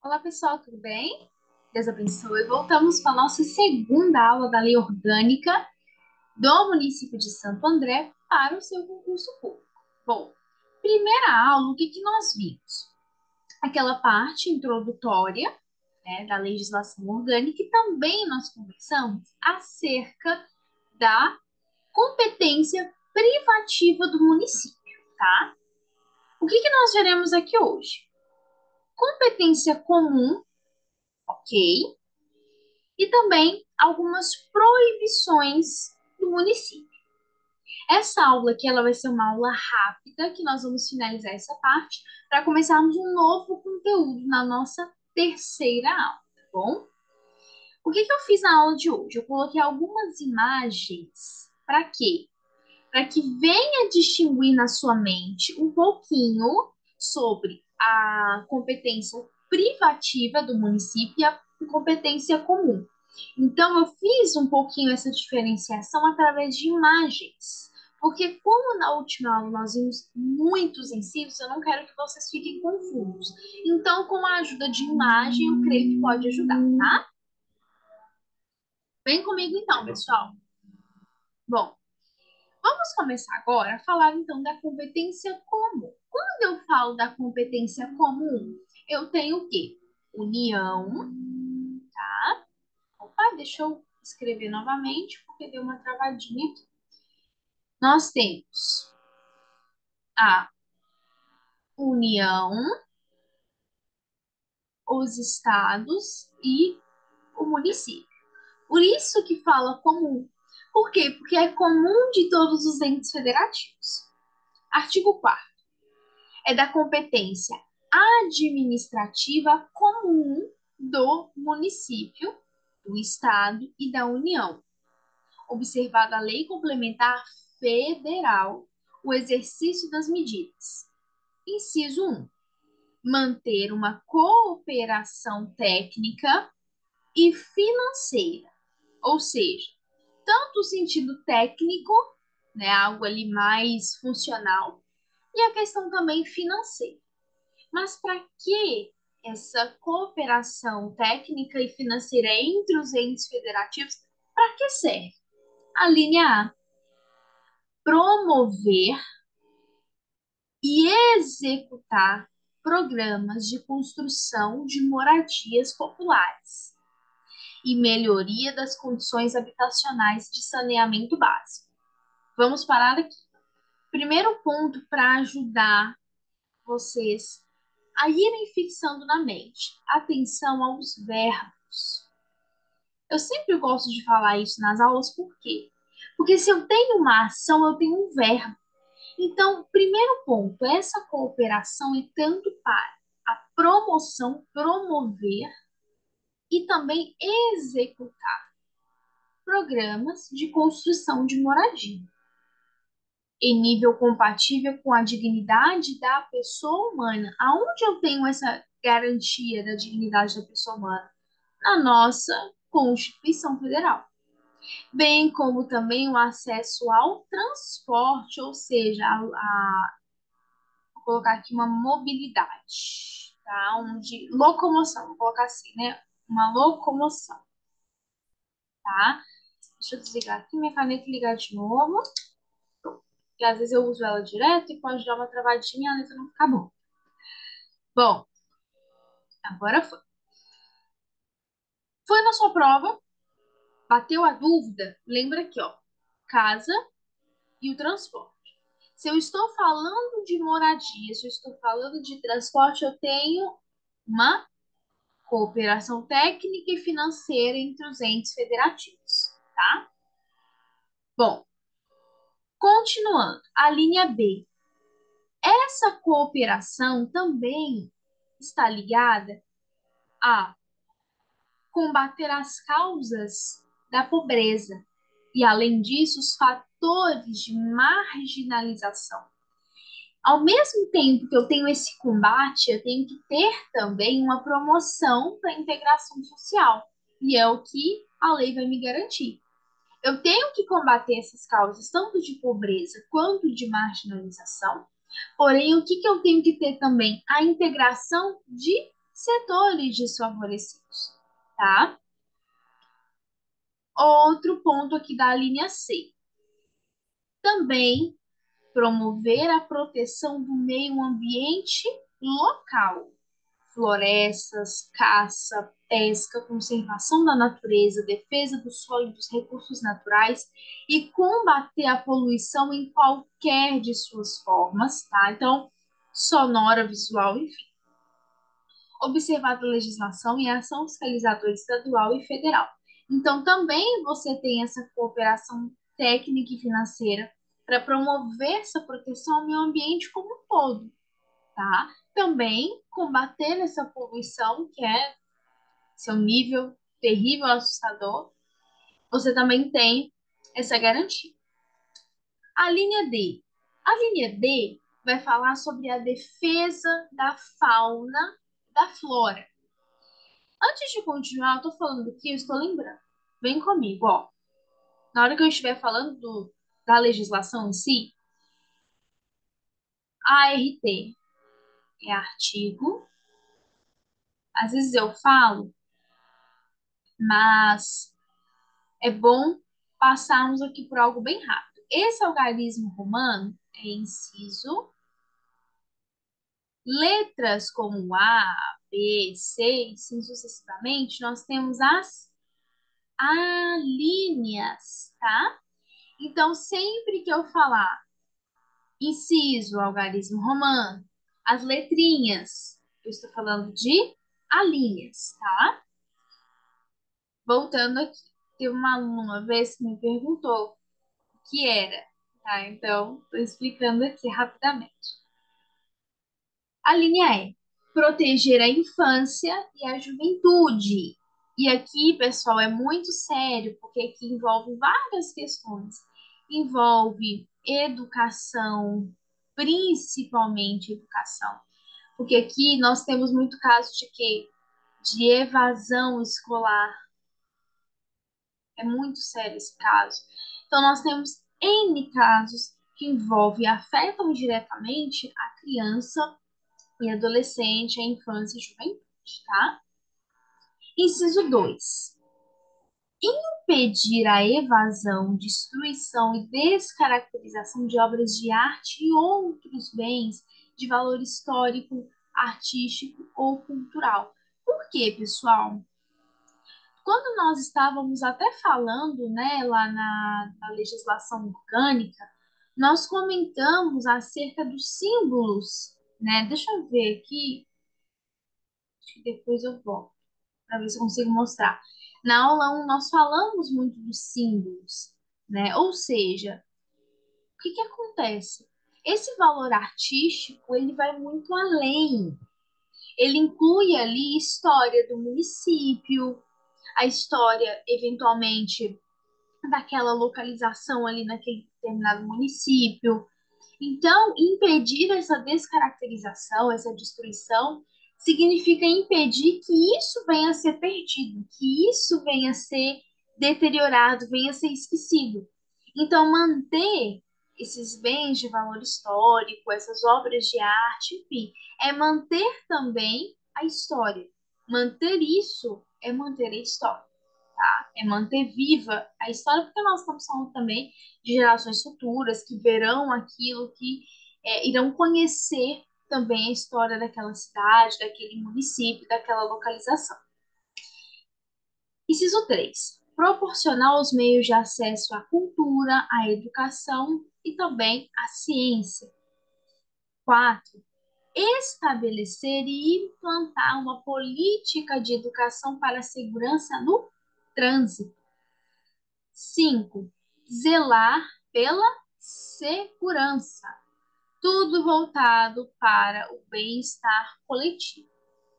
Olá, pessoal, tudo bem? Deus abençoe. Voltamos para a nossa segunda aula da Lei Orgânica do município de Santo André para o seu concurso público. Bom, primeira aula, o que que nós vimos? Aquela parte introdutória, né, da legislação orgânica e também nós conversamos acerca da competência privativa do município, tá? O que que nós veremos aqui hoje? Competência comum, ok? E também algumas proibições do município. Essa aula aqui ela vai ser uma aula rápida, que nós vamos finalizar essa parte para começarmos um novo conteúdo na nossa terceira aula, tá bom? O que que eu fiz na aula de hoje? Eu coloquei algumas imagens para quê? Para que venha distinguir na sua mente um pouquinho sobre a competência privativa do município e a competência comum. Então, eu fiz um pouquinho essa diferenciação através de imagens, porque como na última aula nós vimos muitos ensinos, eu não quero que vocês fiquem confusos. Então, com a ajuda de imagem, eu creio que pode ajudar, tá? Vem comigo então, pessoal. Bom, vamos começar agora a falar então da competência comum. Quando eu falo da competência comum, eu tenho o quê? União, tá? Opa, deixa eu escrever novamente, porque deu uma travadinha aqui. Nós temos a União, os estados e o município. Por isso que fala comum. Por quê? Porque é comum de todos os entes federativos. Artigo 4º. É da competência administrativa comum do município, do estado e da União, observada a Lei Complementar Federal, o exercício das medidas. Inciso 1. Manter uma cooperação técnica e financeira, ou seja, tanto o sentido técnico, né, algo ali mais funcional, e a questão também financeira. Mas para que essa cooperação técnica e financeira entre os entes federativos? Para que serve? A linha A, promover e executar programas de construção de moradias populares e melhoria das condições habitacionais de saneamento básico. Vamos parar aqui. Primeiro ponto para ajudar vocês a irem fixando na mente. Atenção aos verbos. Eu sempre gosto de falar isso nas aulas, por quê? Porque se eu tenho uma ação, eu tenho um verbo. Então, primeiro ponto, essa cooperação é tanto para a promoção, promover e também executar programas de construção de moradia em nível compatível com a dignidade da pessoa humana. Aonde eu tenho essa garantia da dignidade da pessoa humana? Na nossa Constituição Federal. Bem como também o acesso ao transporte, ou seja, vou colocar aqui uma mobilidade, tá? Onde, locomoção, vou colocar assim, né? Uma locomoção, tá? Deixa eu desligar aqui minha caneta e ligar de novo. Porque às vezes eu uso ela direto e pode dar uma travadinha e a letra não ficar bom. Bom, agora foi. Foi na sua prova, bateu a dúvida, lembra aqui, ó. Casa e o transporte. Se eu estou falando de moradia, se eu estou falando de transporte, eu tenho uma cooperação técnica e financeira entre os entes federativos, tá? Bom, continuando, a linha B. Essa cooperação também está ligada a combater as causas da pobreza e, além disso, os fatores de marginalização. Ao mesmo tempo que eu tenho esse combate, eu tenho que ter também uma promoção para a integração social, e é o que a lei vai me garantir. Eu tenho que combater essas causas, tanto de pobreza quanto de marginalização, porém, o que que eu tenho que ter também? A integração de setores desfavorecidos, tá? Outro ponto aqui da linha C. Também promover a proteção do meio ambiente local, florestas, caça, pesca, conservação da natureza, defesa do solo e dos recursos naturais e combater a poluição em qualquer de suas formas, tá? Então, sonora, visual, enfim. Observar a legislação e a ação fiscalizadora estadual e federal. Então, também você tem essa cooperação técnica e financeira para promover essa proteção ao meio ambiente como um todo, tá? Também combater essa poluição, que é seu nível terrível, assustador, você também tem essa garantia. A linha D. A linha D vai falar sobre a defesa da fauna, da flora. Antes de continuar, eu tô falando aqui, eu estou lembrando. Vem comigo, ó. Na hora que eu estiver falando da legislação em si, ART é artigo. Às vezes eu falo, mas é bom passarmos aqui por algo bem rápido. Esse algarismo romano é inciso. Letras como A, B, C, assim sucessivamente, nós temos as alíneas, tá? Então, sempre que eu falar inciso, algarismo romano, as letrinhas, eu estou falando de alíneas, tá? Voltando aqui, teve uma aluna uma vez que me perguntou que era, tá? Então, estou explicando aqui rapidamente. A linha é proteger a infância e a juventude. E aqui, pessoal, é muito sério, porque aqui envolve várias questões. Envolve educação, principalmente educação. Porque aqui nós temos muito caso de quê? De evasão escolar. É muito sério esse caso. Então, nós temos N casos que envolvem e afetam diretamente a criança e adolescente, a infância e juventude, tá? Inciso 2. Impedir a evasão, destruição e descaracterização de obras de arte e outros bens de valor histórico, artístico ou cultural. Por quê, pessoal? Quando nós estávamos até falando, né, lá na legislação orgânica, nós comentamos acerca dos símbolos, né? Deixa eu ver aqui, acho que depois eu volto para ver se eu consigo mostrar. Na aula 1, nós falamos muito dos símbolos, né? Ou seja, o que que acontece? Esse valor artístico, ele vai muito além. Ele inclui ali história do município, a história, eventualmente, daquela localização ali naquele determinado município. Então, impedir essa descaracterização, essa destruição, significa impedir que isso venha a ser perdido, que isso venha a ser deteriorado, venha a ser esquecido. Então, manter esses bens de valor histórico, essas obras de arte, enfim, é manter também a história. Manter isso é manter a história, tá? É manter viva a história, porque nós estamos falando também de gerações futuras que verão aquilo, que irão conhecer também a história daquela cidade, daquele município, daquela localização. Inciso 3. Proporcionar os meios de acesso à cultura, à educação e também à ciência. 4. Estabelecer e implantar uma política de educação para a segurança no trânsito. 5. Zelar pela segurança. Tudo voltado para o bem-estar coletivo,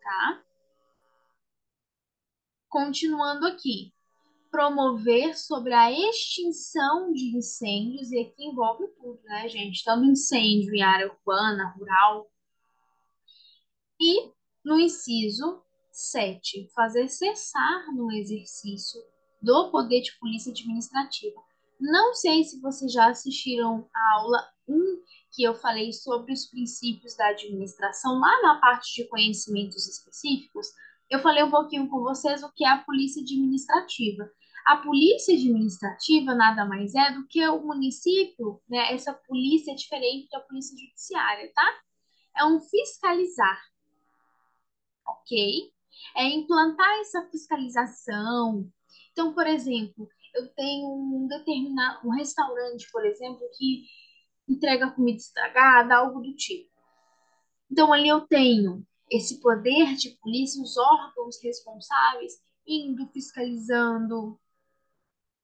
tá? Continuando aqui. Promover sobre a extinção de incêndios, e aqui envolve tudo, né, gente? Tanto incêndio em área urbana, rural. E no inciso 7, fazer cessar no exercício do poder de polícia administrativa. Não sei se vocês já assistiram a aula 1, que eu falei sobre os princípios da administração, lá na parte de conhecimentos específicos, eu falei um pouquinho com vocês o que é a polícia administrativa. A polícia administrativa nada mais é do que o município, né? Essa polícia é diferente da polícia judiciária, tá? É um fiscalizar, ok? É implantar essa fiscalização. Então, por exemplo, eu tenho um restaurante, por exemplo, que entrega comida estragada, algo do tipo. Então, ali eu tenho esse poder de polícia, os órgãos responsáveis indo fiscalizando.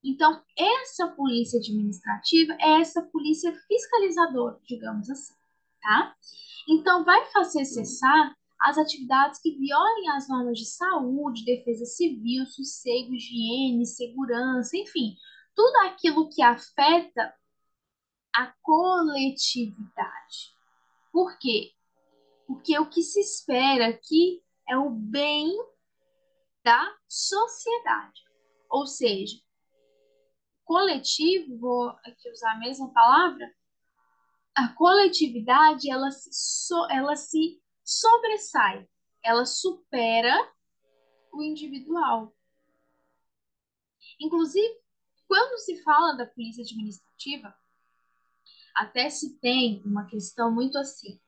Então, essa polícia administrativa é essa polícia fiscalizadora, digamos assim, tá? Então, vai fazer cessar as atividades que violem as normas de saúde, defesa civil, sossego, higiene, segurança, enfim, tudo aquilo que afeta a coletividade. Por quê? Porque o que se espera aqui é o bem da sociedade. Ou seja, coletivo, vou aqui usar a mesma palavra, a coletividade ela se sobressai, ela supera o individual. Inclusive, quando se fala da polícia administrativa, até se tem uma questão muito assim.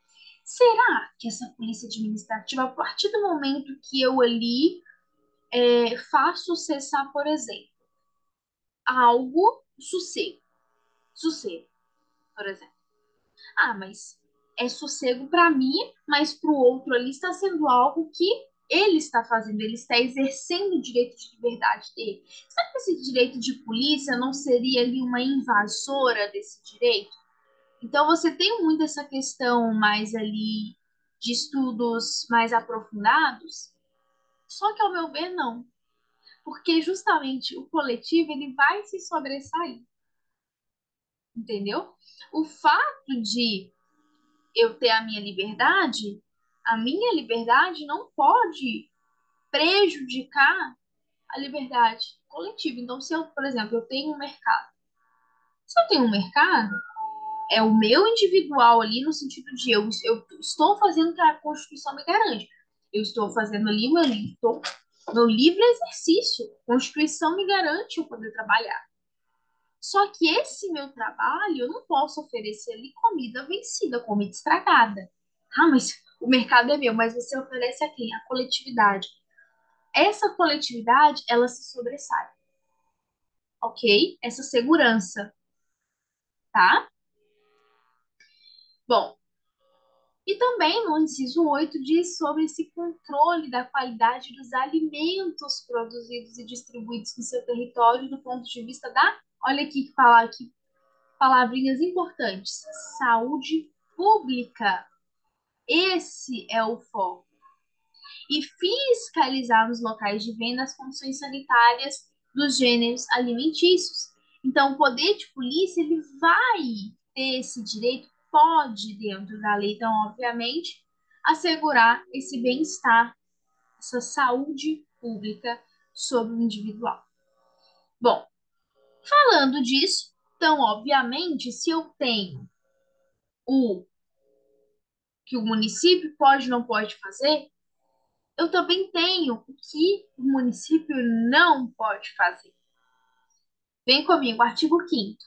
Será que essa polícia administrativa, a partir do momento que eu ali faço cessar, por exemplo, algo, sossego, por exemplo. Ah, mas é sossego para mim, mas para o outro ali está sendo algo que ele está fazendo, ele está exercendo o direito de liberdade dele. Será que esse direito de polícia não seria ali uma invasora desse direito? Então você tem muito essa questão mais ali de estudos mais aprofundados, só que ao meu ver não, porque justamente o coletivo ele vai se sobressair, entendeu? O fato de eu ter a minha liberdade não pode prejudicar a liberdade coletiva. Então, se eu, por exemplo, eu tenho um mercado, se eu tenho um mercado, é o meu individual ali no sentido de eu estou fazendo o que a Constituição me garante. Eu estou fazendo ali meu livre exercício. A Constituição me garante eu poder trabalhar. Só que esse meu trabalho, eu não posso oferecer ali comida vencida, comida estragada. Ah, mas o mercado é meu, mas você oferece a quem? A coletividade. Essa coletividade, ela se sobressai, ok? Essa segurança, tá? Bom, e também no inciso 8 diz sobre esse controle da qualidade dos alimentos produzidos e distribuídos no seu território do ponto de vista da, olha aqui que falar aqui, palavrinhas importantes, saúde pública. Esse é o foco. E fiscalizar nos locais de venda as condições sanitárias dos gêneros alimentícios. Então, o poder de polícia ele vai ter esse direito, pode, dentro da lei, então, obviamente, assegurar esse bem-estar, essa saúde pública sobre o individual. Bom, falando disso, então, obviamente, se eu tenho o que o município pode e não pode fazer, eu também tenho o que o município não pode fazer. Vem comigo, artigo 5º.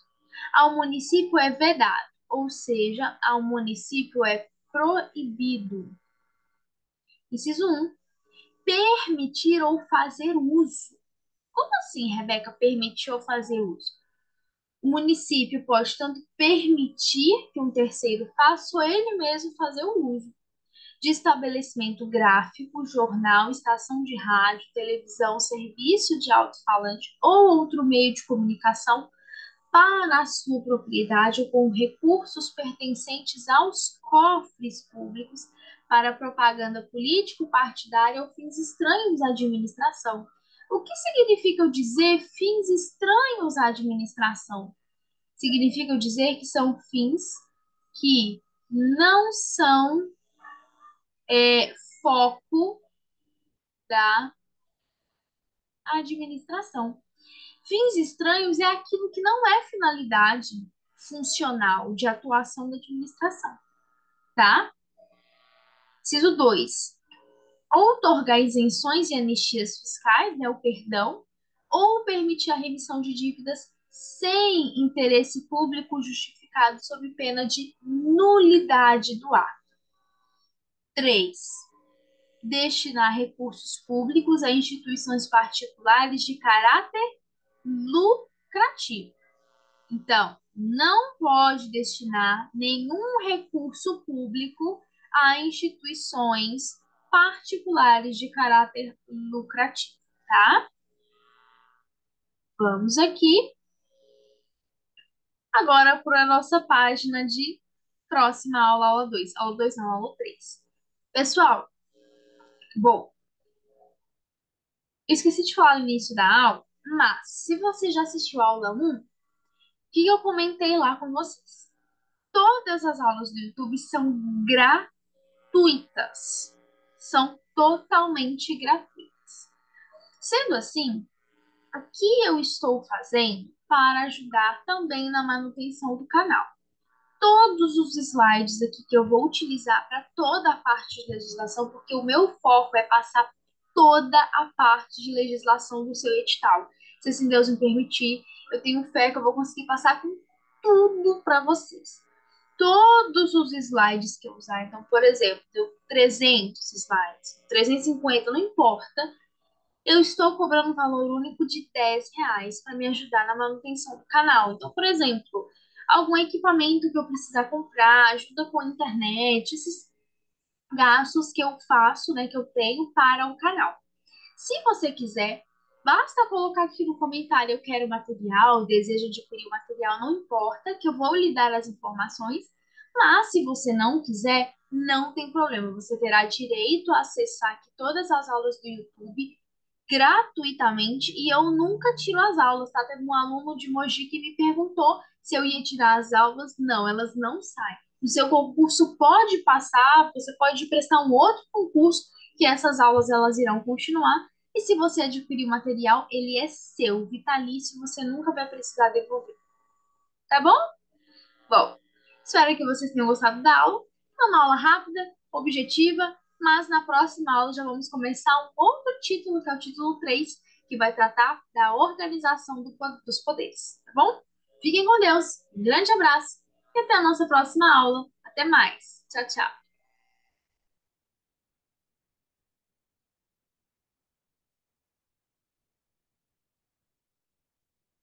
Ao município é vedado, ou seja, ao município é proibido. Inciso 1. Permitir ou fazer uso. Como assim, Rebeca, permitir ou fazer uso? O município pode tanto permitir que um terceiro faça ou ele mesmo fazer o uso de estabelecimento gráfico, jornal, estação de rádio, televisão, serviço de alto-falante ou outro meio de comunicação para a sua propriedade ou com recursos pertencentes aos cofres públicos para propaganda político-partidária ou fins estranhos à administração. O que significa eu dizer fins estranhos à administração? Significa eu dizer que são fins que não são foco da administração. Fins estranhos é aquilo que não é finalidade. funcional de atuação da administração, tá? Inciso 2, outorgar isenções e anistias fiscais, né, o perdão, ou permitir a remissão de dívidas sem interesse público justificado sob pena de nulidade do ato. 3, destinar recursos públicos a instituições particulares de caráter lucrativo. Então, não pode destinar nenhum recurso público a instituições particulares de caráter lucrativo, tá? Vamos aqui agora para a nossa página de próxima aula, aula 2. Aula 2 não, aula 3. Pessoal, bom, esqueci de falar no início da aula, mas se você já assistiu a aula 1, o que eu comentei lá com vocês? Todas as aulas do YouTube são gratuitas. São totalmente gratuitas. Sendo assim, o que eu estou fazendo para ajudar também na manutenção do canal? Todos os slides aqui que eu vou utilizar para toda a parte de legislação, porque o meu foco é passar toda a parte de legislação do seu edital. Se assim Deus me permitir, eu tenho fé que eu vou conseguir passar com tudo para vocês. Todos os slides que eu usar, então, por exemplo, deu 300 slides, 350, não importa, eu estou cobrando um valor único de R$ 10 para me ajudar na manutenção do canal. Então, por exemplo, algum equipamento que eu precisar comprar, ajuda com a internet, esses gastos que eu faço, né, que eu tenho para o canal. Se você quiser, basta colocar aqui no comentário: eu quero material, desejo adquirir o material, não importa, que eu vou lhe dar as informações. Mas se você não quiser, não tem problema. Você terá direito a acessar aqui todas as aulas do YouTube gratuitamente e eu nunca tiro as aulas, tá? Teve um aluno de Mogi que me perguntou se eu ia tirar as aulas. Não, elas não saem. O seu concurso pode passar, você pode prestar um outro concurso que essas aulas elas irão continuar. E se você adquirir o material, ele é seu, vitalício, você nunca vai precisar devolver. Tá bom? Bom, espero que vocês tenham gostado da aula. É uma aula rápida, objetiva, mas na próxima aula já vamos começar um outro título, que é o título 3, que vai tratar da organização dos poderes, tá bom? Fiquem com Deus, um grande abraço e até a nossa próxima aula. Até mais. Tchau, tchau.